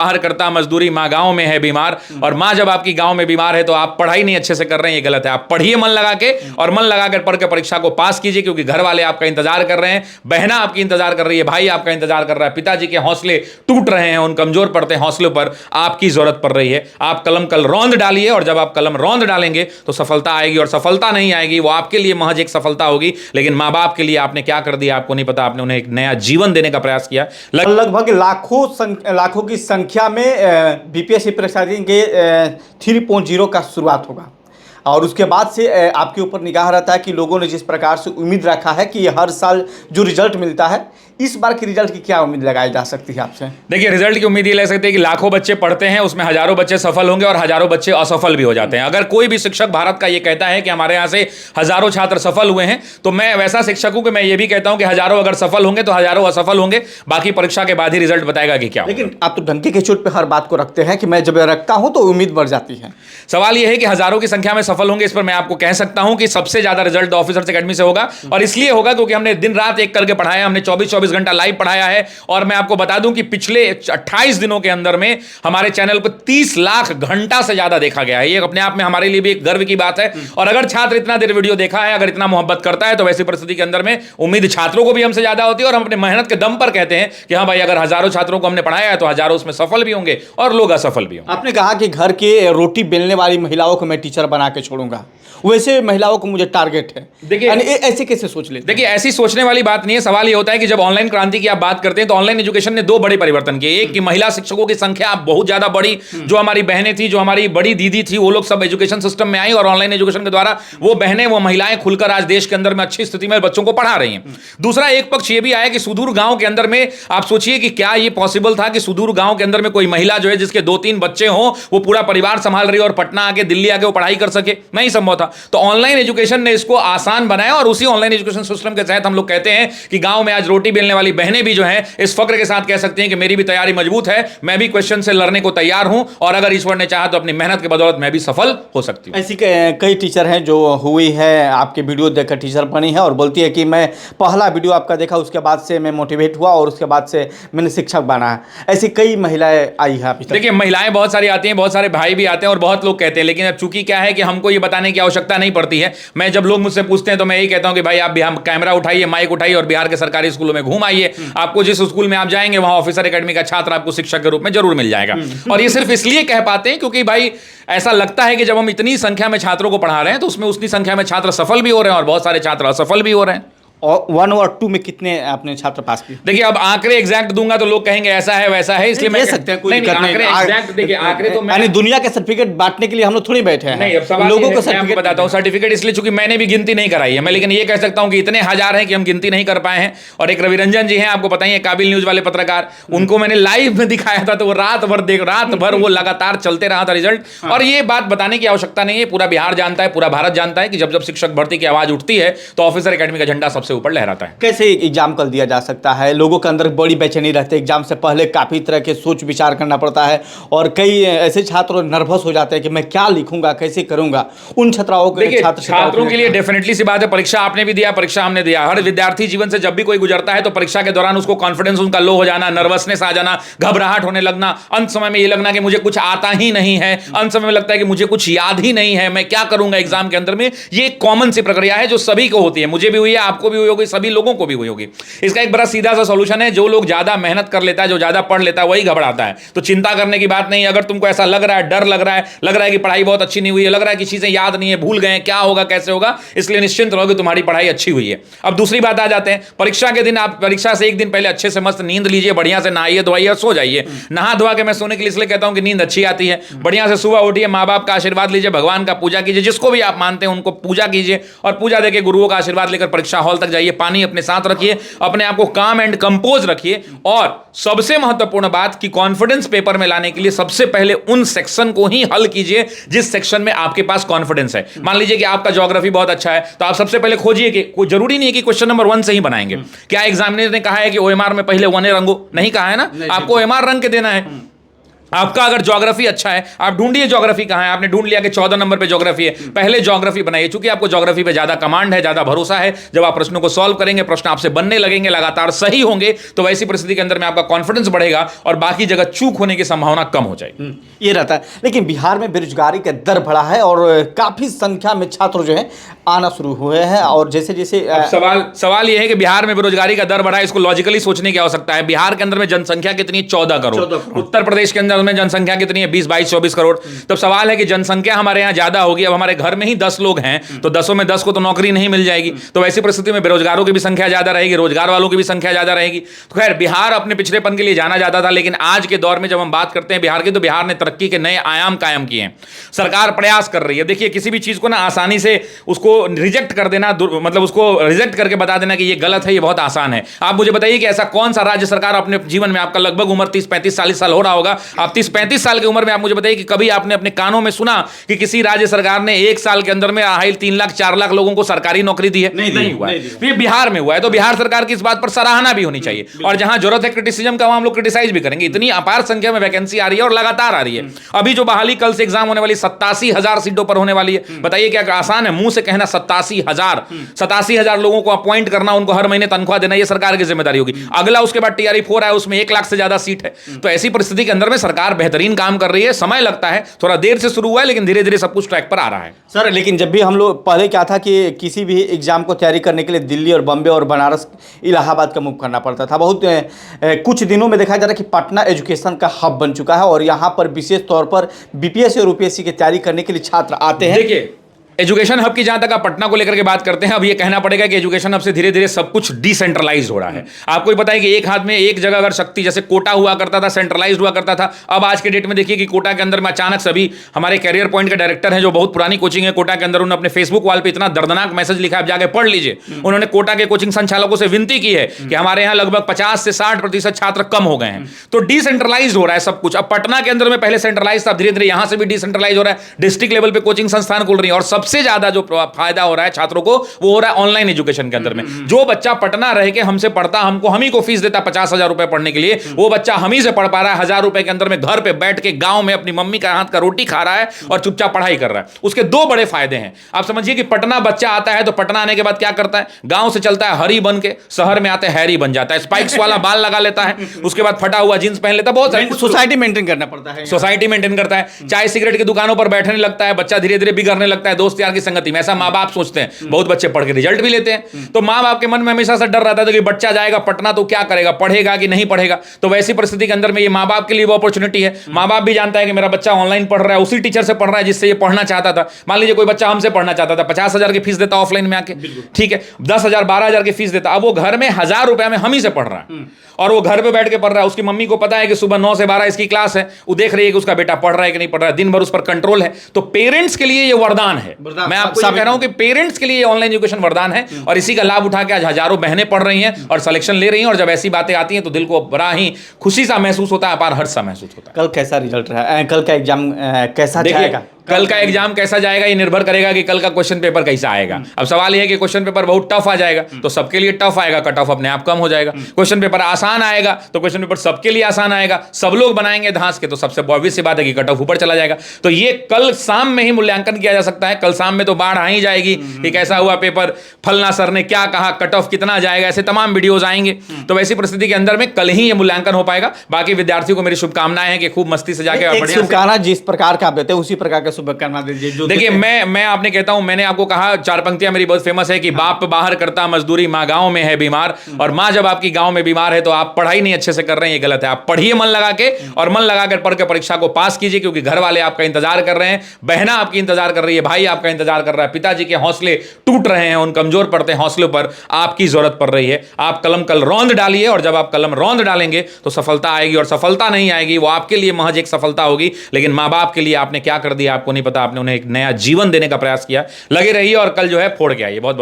बाहर करता मजदूरी, माँ गांव में है बीमार। और माँ जब आपकी गांव में बीमार है तो आप पढ़ाई नहीं अच्छे से कर रहे हैं, ये गलत है। आप पढ़िए मन लगा के, और मन लगा कर पढ़ के परीक्षा को पास कीजिए, क्योंकि घर वाले आपका इंतजार कर रहे हैं, बहना आपकी इंतजार कर रही है, भाई आपका इंतजार कर रहा है, पिताजी के हौसले टूट रहे हैं, उन कमजोर पड़ते हौसलों पर आपकी जरूरत पड़ रही है। आप कलम कल रौंद डालिए, और जब आप कलम रौंद डालेंगे तो सफलता आएगी। और सफलता नहीं आएगी, वो आपके लिए महज एक सफलता होगी, लेकिन माँ बाप के लिए आपने क्या कर दिया आपको नहीं पता। आपने उन्हें एक नया जीवन देने का प्रयास किया। लगभग लाखों की संख्या में बीपीएससी परीक्षा के 3.0 का शुरुआत होगा, और उसके बाद से आपके ऊपर निगाह रहता है कि लोगों ने जिस प्रकार से उम्मीद रखा है कि हर साल जो रिजल्ट मिलता है, इस बार की रिजल्ट की क्या उम्मीद लगाई जा सकती है आपसे? देखिए, रिजल्ट की उम्मीद ये ले सकते हैं कि लाखों बच्चे पढ़ते हैं, उसमें हजारों बच्चे सफल होंगे और हजारों बच्चे असफल भी हो जाते हैं। अगर कोई भी शिक्षक भारत का ये कहता है कि हमारे यहाँ से हजारों छात्र सफल हुए हैं, तो मैं वैसा शिक्षक हूं कि मैं ये भी कहता हूं कि हजारों अगर सफल होंगे तो हजारों असफल होंगे। बाकी परीक्षा के बाद ही रिजल्ट बताएगा कि क्या। लेकिन आप तो डंके के चोट पे हर बात को रखते हैं कि मैं जब रखता हूं तो उम्मीद बढ़ जाती है। सवाल यह है कि हजारों की संख्या में सफल होंगे, इस पर मैं आपको कह सकता हूं कि सबसे ज्यादा रिजल्ट ऑफिसर्स एकेडमी से होगा। और इसलिए होगा क्योंकि हमने दिन रात एक करके पढ़ाया, हमने 24-24 घंटा लाइव पढ़ाया है। और मैं आपको बता दूं कि पिछले 28 दिनों के अंदर में हमारे चैनल पर 30 लाख घंटा से ज्यादा देखा गया है। ये अपने आप में हमारे लिए भी एक गर्व की बात है। और अगर छात्र इतना देर वीडियो देखा है, अगर इतना मोहब्बत करता है, तो वैसी परिस्थिति के अंदर में उम्मीद छात्रों को भी हमसे ज्यादा होती है। और हम अपने मेहनत के दम पर कहते हैं कि हाँ भाई, अगर हजारों छात्रों को हमने पढ़ाया है तो हजारों उसमें सफल भी होंगे और लोग असफल भी होंगे। आपने कहा कि घर के रोटी बेलने वाली महिलाओं को मैं टीचर बना के छोड़ूंगा, वैसे महिलाओं को मुझे टारगेट है। देखिए, ऐसे कैसे सोच लेते? देखिए, ऐसी सोचने वाली बात नहीं है। सवाल ये होता है कि जब ऑनलाइन क्रांति की आप बात करते हैं तो ऑनलाइन एजुकेशन ने दो बड़े परिवर्तन किए। एक कि महिला शिक्षकों की संख्या बहुत ज्यादा बढ़ी, जो हमारी बहनें थी, जो हमारी बड़ी दीदी थी, वो लोग सब एजुकेशन सिस्टम में आई और ऑनलाइन एजुकेशन के द्वारा वो बहनें, वो महिलाएं खुलकर आज देश के अंदर में अच्छी स्थिति में बच्चों को पढ़ा रही हैं। दूसरा एक पक्ष ये भी आया कि सुदूर गांव के अंदर में आप सोचिए कि क्या ये पॉसिबल था कि सुदूर गांव के अंदर में कोई महिला जो है, जिसके 2-3 बच्चे हों, वो पूरा परिवार संभाल रही है और पटना आके, दिल्ली आके वो पढ़ाई कर सके? नहीं संभव था। तो ऑनलाइन एजुकेशन ने इसको आसान बनाया, और उसी ऑनलाइन एजुकेशन सिस्टम के तहत हम लोग कहते हैं कि गांव में आज रोटी बेलने वाली बहनें भी जो हैं, इस फक्र के साथ कह सकती हैं कि मेरी भी तैयारी मजबूत है, मैं भी क्वेश्चन से लड़ने को तैयार हूं, और अगर ईश्वर ने चाहा तो अपनी मेहनत की बदौलत मैं भी सफल हो सकती हूं। ऐसी कई टीचर हैं जो हुई है, आपके वीडियो देखकर टीचर बनी है और बोलती है कि मैं पहला वीडियो आपका देखा, उसके बाद से मैं मोटिवेट हुआ और उसके बाद से मैंने शिक्षक बना है। ऐसी कई महिलाएं आई है अभी तक। देखिए, महिलाएं बहुत सारी आती हैं, बहुत सारे भाई भी आते हैं और बहुत लोग कहते हैं, लेकिन अब चूंकि क्या है कि हमको ये बताने की आवश्यकता नहीं पड़ती है। मैं जब लोग मुझसे पूछते हैं तो मैं यही कहता हूं कि भाई आप कैमरा उठाइए, माइक उठाइए और बिहार के सरकारी स्कूलों में घूम आइए। आपको जिस स्कूल में आप जाएंगे वहां ऑफिसर एकेडमी का छात्र आपको शिक्षक के रूप में जरूर मिल जाएगा। और ये सिर्फ इसलिए कह पाते हैं क्योंकि भाई ऐसा लगता है कि जब हम इतनी संख्या में छात्रों को पढ़ा रहे हैं तो उसमें उतनी संख्या में छात्र सफल भी हो रहे हैं और बहुत सारे छात्र असफल भी हो रहे हैं। और 1 और 2 में कितने आपने छात्र पास किए? देखिए, अब आंकड़े एग्जैक्ट दूंगा तो लोग कहेंगे ऐसा है वैसा है, इसलिए मैं सकते हैं, कोई नहीं, आंकड़े एग्जैक्ट देखिए, आंकड़े तो मैं दुनिया के सर्टिफिकेट बांटने के लिए हम लोग थोड़ी बैठे हैं। नहीं, अब सवाल लोगों को सर्टिफिकेट बताता हूं। सर्टिफिकेट इसलिए चूंकि मैंने भी गिनती नहीं कराई है, मैं लेकिन ये कह सकता हूं कि इतने हजार हैं कि हम गिनती नहीं कर पाए हैं। और एक रविरंजन जी हैं, आपको पता ही है, काबिल न्यूज वाले पत्रकार, उनको मैंने लाइव में दिखाया था, तो वो रात भर वो लगातार चलते रहा था रिजल्ट। और ये बात बताने की आवश्यकता नहीं है, पूरा बिहार जानता है, पूरा भारत जानता है कि जब जब शिक्षक भर्ती की आवाज उठती है तो ऑफिसर एकेडमी का झंडा सबसे ऊपर लहराता है। कैसे एग्जाम कल दिया जा सकता है? लोगों के अंदर बड़ी बेचैनी रहती है, एग्जाम से पहले काफ़ी तरह के सोच विचार करना पड़ता है, और कई ऐसे छात्र नर्वस हो जाते हैं कि मैं क्या लिखूंगा, कैसे करूंगा। उन छात्रों के लिए डेफिनेटली सी बात है, परीक्षा आपने भी दिया, परीक्षा हमने दिया। हर विद्यार्थी जीवन से जब भी कोई गुजरता है तो परीक्षा के दौरान उसको कॉन्फिडेंस उनका लो हो जाना, नर्वसनेस आ जाना, घबराहट होने लगना, अंत समय में ये लगना कि मुझे कुछ आता ही नहीं है, अंत समय में लगता है कि मुझे कुछ याद ही नहीं है, मैं क्या करूंगा एग्जाम के अंदर में। ये कॉमन सी प्रक्रिया है जो सभी को होती है, मुझे भी हुई है, आपको भी हुई होगी, सभी लोगों को भी हुई होगी। इसका एक बड़ा सीधा सा सॉल्यूशन है, जो लोग ज्यादा मेहनत कर लेता है, जो ज्यादा पढ़ लेता है, वही घबराता है। तो चिंता करने की बात नहीं। अगर तुमको ऐसा लग रहा है, डर लग रहा है कि पढ़ाई बहुत अच्छी नहीं हुई है, लग रहा है कि चीजें याद नहीं है, भूल गए, क्या होगा, कैसे होगा, इसलिए निश्चिंत रहो कि तुम्हारी पढ़ाई अच्छी हुई है। अब दूसरी बात आ जाते हैं, परीक्षा के दिन आप परीक्षा से एक दिन पहले अच्छे से मस्त नींद लीजिए, बढ़िया से नहाइए धोइए और सो जाइए। नहा धोआ के मैं सोने के लिए इसलिए कहता हूं कि नींद अच्छी आती है। बढ़िया से सुबह उठिए, माँ बाप का आशीर्वाद लीजिए, भगवान का पूजा कीजिए, जिसको भी आप मानते हैं उनको पूजा कीजिए, और पूजा देके गुरुओं का आशीर्वाद लेकर परीक्षा हॉल तक जाइए। पानी अपने साथ रखिए, अपने आप को काम एंड कंपोज रखिए। और सबसे महत्वपूर्ण बात कि कॉन्फिडेंस पेपर में लाने के लिए सबसे पहले उन सेक्शन को ही हल कीजिए जिस सेक्शन में आपके पास कॉन्फिडेंस है। मान लीजिए कि आपका ज्योग्राफी बहुत अच्छा है, तो आप सबसे पहले खोजिए कि कोई जरूरी नहीं है कि क्वेश्चन नंबर 1 से ही बनाएंगे। क्या एग्जामिनर ने कहा है कि ओएमआर में पहले 1 रंगो? नहीं कहा है ना, आपको ओएमआर रंग के देना है। आपका अगर ज्योग्राफी अच्छा है, आप ढूंढिए ज्योग्राफी कहां है। आपने ढूंढ लिया कि 14 नंबर पे ज्योग्राफी है, पहले ज्योग्राफी बनाइए, क्योंकि आपको ज्योग्राफी पे ज्यादा कमांड है, ज्यादा भरोसा है। जब आप प्रश्नों को सॉल्व करेंगे, प्रश्न आपसे बनने लगेंगे, लगातार सही होंगे, तो वैसी परिस्थिति के अंदर में आपका कॉन्फिडेंस बढ़ेगा और बाकी जगह चूक होने की संभावना कम हो जाएगी। ये रहता है। लेकिन बिहार में बेरोजगारी का दर बढ़ा है और काफी संख्या में छात्र जो है आना शुरू हुए हैं, और जैसे जैसे सवाल यह है कि बिहार में बेरोजगारी का दर बढ़ा है, इसको लॉजिकली सोचने की आवश्यकता है। बिहार के अंदर में जनसंख्या कितनी है? 14 करोड़। उत्तर प्रदेश के अंदर में जनसंख्या कितनी है? 20, 22, 24 करोड़। तब सवाल है कि जनसंख्या हमारे यहाँ ज्यादा होगी, अब हमारे घर में ही 10 लोग हैं, तो 10 में 10 को तो नौकरी नहीं मिल जाएगी। तो ऐसी परिस्थिति में बेरोजगारों की भी संख्या ज्यादा रहेगी, रोजगार वालों की भी संख्या ज्यादा रहेगी। तो खैर, बिहार अपने पिछड़ेपन के लिए जाना जाता था, लेकिन आज के दौर में जब हम बात करते हैं बिहार की, तो बिहार ने तरक्की के नए आयाम कायम किए हैं। सरकार प्रयास कर रही है। देखिए, किसी भी चीज को ना आसानी से उसको रिजेक्ट कर देना, मतलब उसको रिजेक्ट करके बता देना कि ये गलत है, ये बहुत आसान है। आप मुझे बताइए कि ऐसा कौन सा राज्य सरकार अपने जीवन में, आपका लगभग उम्र 30, 35, 40 साल हो रहा होगा, आप 30, 35 साल की उम्र में आप मुझे बताइए कि कभी आपने अपने कानों में सुना कि किसी राज्य सरकार ने 1 साल के अंदर में 3 लाख 4 लाख लोगों को सरकारी नौकरी दी है? नहीं हुआ है। ये बिहार में हुआ है, तो बिहार सरकार की इस बात पर सराहना भी होनी चाहिए, और जहां जरूरत है क्रिटिसिज्म का, हम लोग क्रिटिसाइज भी करेंगे। इतनी अपार संख्या में वैकेंसी आ रही है और लगातार आ रही है। अभी जो बहाली कल से एग्जाम होने वाली 87,000 सीटों पर होने वाली है, बताइए क्या आसान है मुंह से कहना? 87,000 लोगों को अपॉइंट करना, उनको हर महीने तनख्वाह देना, ये सरकार की जिम्मेदारी होगी। अगला उसके बाद TRE 4 है, उसमें 1 लाख से ज्यादा सीट है। तो ऐसी परिस्थिति के अंदर में सरकार बेहतरीन काम कर रही है। समय लगता है, थोड़ा देर से शुरू हुआ है, लेकिन धीरे धीरे सब कुछ ट्रैक पर आ रहा है। सर, लेकिन जब भी हम लोग पहले क्या था कि किसी भी एग्जाम को तैयारी करने के लिए दिल्ली और बॉम्बे और बनारस, इलाहाबाद का मूव करना पड़ता था। बहुत कुछ दिनों में देखा जा रहा है कि पटना एजुकेशन का हब बन चुका है, और यहाँ पर विशेष तौर पर BPSC और UPSC की तैयारी करने के लिए छात्र आते हैं। देखिए, एजुकेशन हब की जहां तक आप पटना को लेकर के बात करते हैं, अब ये कहना पड़ेगा कि एजुकेशन हब से धीरे धीरे सब कुछ डिसेंट्रलाइज हो रहा है। आपको पता है कि एक हाथ में एक जगह अगर शक्ति, जैसे कोटा हुआ करता था, सेंट्रलाइज्ड हुआ करता था, अब आज के डेट में देखिए कि कोटा के अंदर में अचानक सभी, हमारे कैरियर पॉइंट के डायरेक्टर हैं जो बहुत पुरानी कोचिंग है कोटा के अंदर, उन्होंने अपने फेसबुक वॉल पे इतना दर्दनाक मैसेज लिखा है, आप जाके पढ़ लीजिए। उन्होंने कोटा के कोचिंग संचालकों से विनती की है कि हमारे यहाँ लगभग 50 से 60% छात्र कम हो गए हैं। तो डिसेंट्रलाइज हो रहा है सब कुछ। अब पटना के अंदर में पहले सेंट्रलाइज था, धीरे धीरे यहां से भी डिसेंट्रलाइज हो रहा है। डिस्ट्रिक्ट लेवल पे कोचिंग संस्थान खुल रही है, और सबसे ज्यादा जो फायदा हो रहा है छात्रों को, वो हो रहा है ऑनलाइन एजुकेशन के अंदर में। जो बच्चा पटना रह के हमसे पढ़ता, हम ही को फीस देता 50,000 रुपए पढ़ने के लिए, वो बच्चा हम ही से पढ़ पा रहा है 1,000 रुपए के अंदर में, घर पे बैठ के गांव में अपनी मम्मी का हाथ का रोटी खा रहा है और चुपचाप पढ़ाई कर रहा है। उसके 2 बड़े फायदे हैं। आप समझिए कि पटना बच्चा आता है, तो पटना आने के बाद क्या करता है? गांव से चलता है हरी बन के, शहर में आते हैरी बन जाता है, स्पाइक्स वाला बाल लगा लेता है, उसके बाद फटा हुआ जींस पहन लेता है, बहुत सारी सोसाइटी मेंटेन करना पड़ता है, सोसाइटी मेंटेन करता है, चाय सिगरेट की दुकानों पर बैठने लगता है, बच्चा धीरे धीरे बिगड़ने लगता है दोस्त यार की संगति में। ऐसा माँ बाप सोचते हैं। बहुत बच्चे पढ़ के रिजल्ट भी लेते हैं, तो माँ बाप के मन में हमेशा से डर रहता था कि बच्चा जाएगा पटना तो क्या करेगा, पढ़ेगा कि नहीं पढ़ेगा। तो वैसी परिस्थिति के अंदर में ये माँ बाप के लिए वो अपॉर्चुनिटी है। माँ बाप भी जानता है कि मेरा बच्चा ऑनलाइन पढ़ रहा है, उसी टीचर से पढ़ रहा है जिससे ये पढ़ना चाहता था। मान लीजिए कोई बच्चा हमसे पढ़ना चाहता था, 50,000 की फीस देता ऑफलाइन में आके, ठीक है, 10,000 12,000 की फीस देता, अब वो घर में 1,000 रुपए में हम ही से पढ़ रहा है, और वो घर पे बैठ के पढ़ रहा है। उसकी मम्मी को पता है कि सुबह 9 से 12 इसकी क्लास है, वो देख रही है कि उसका बेटा पढ़ रहा है कि नहीं पढ़ रहा है, दिन भर उस पर कंट्रोल है। तो पेरेंट्स के लिए ये वरदान है। मैं आपको ये कह रहा हूं कि पेरेंट्स के लिए ऑनलाइन एजुकेशन वरदान है, और इसी का लाभ उठा के आज हजारों बहनें पढ़ रही हैं और सिलेक्शन ले रही हैं। और जब ऐसी बातें आती हैं तो दिल को बड़ा ही खुशी सा महसूस होता है, अपार हर्ष सा महसूस होता है। कल कैसा रिजल्ट रहा? कल का एग्जाम कैसा जाएगा? कल का एग्जाम कैसा जाएगा ये निर्भर करेगा कि कल का क्वेश्चन पेपर कैसा आएगा। अब सवाल यह है कि क्वेश्चन पेपर बहुत टफ आ जाएगा तो सबके लिए टफ आएगा, कट ऑफ अपने आप कम हो जाएगा। क्वेश्चन पेपर आसान आएगा तो क्वेश्चन पेपर सबके लिए आसान आएगा, सब लोग बनाएंगे धांस के, तो सबसे ऑब्वियस सी बात है कि कट ऑफ ऊपर चला जाएगा। तो ये कल शाम में ही मूल्यांकन किया जा सकता है। कल शाम में तो बाढ़ आ ही जाएगी कि कैसा हुआ पेपर, फलना सर ने क्या कहा, कट ऑफ कितना जाएगा, ऐसे तमाम वीडियोज आएंगे। तो वैसी परिस्थिति के अंदर में कल ही ये मूल्यांकन हो पाएगा। बाकी विद्यार्थियों को मेरी शुभकामनाएं हैं कि खूब मस्ती से जाके शुभकामना जिस प्रकार का आप देते हैं उसी प्रकार का शुभकामना दीजिए। देखिए मैं आपने कहता हूं, मैंने आपको कहा 4 पंक्तियां मेरी बहुत फेमस है कि बाप बाहर करता मजदूरी, माँ गांव में है बीमार। और माँ जब आपकी गांव में बीमार है तो आप पढ़ाई नहीं अच्छे से कर रहे हैं, ये गलत है। आप पढ़िए मन लगा के, और मन लगाकर पढ़ के परीक्षा को पास कीजिए, क्योंकि घर वाले आपका इंतजार कर रहे हैं, बहना आपकी इंतजार कर रही है, भाई आपका इंतजार कर रहा है, पिताजी के हौसले टूट रहे हैं, उन कमजोर पड़ते हौसलों पर आपकी जरूरत पड़ रही है। आप कलम कल रौंद डालिए, और जब आप कलम रौंद डालेंगे तो सफलता आएगी। और सफलता नहीं आएगी, वो आपके लिए महज एक सफलता होगी, लेकिन माँ बाप के लिए आपने क्या कर दिया आपको नहीं पता। आपने उन्हें एक नया जीवन देने का प्रयास किया। लगे रहिए और कल जो है फोड़ के आइए। बहुत बहुत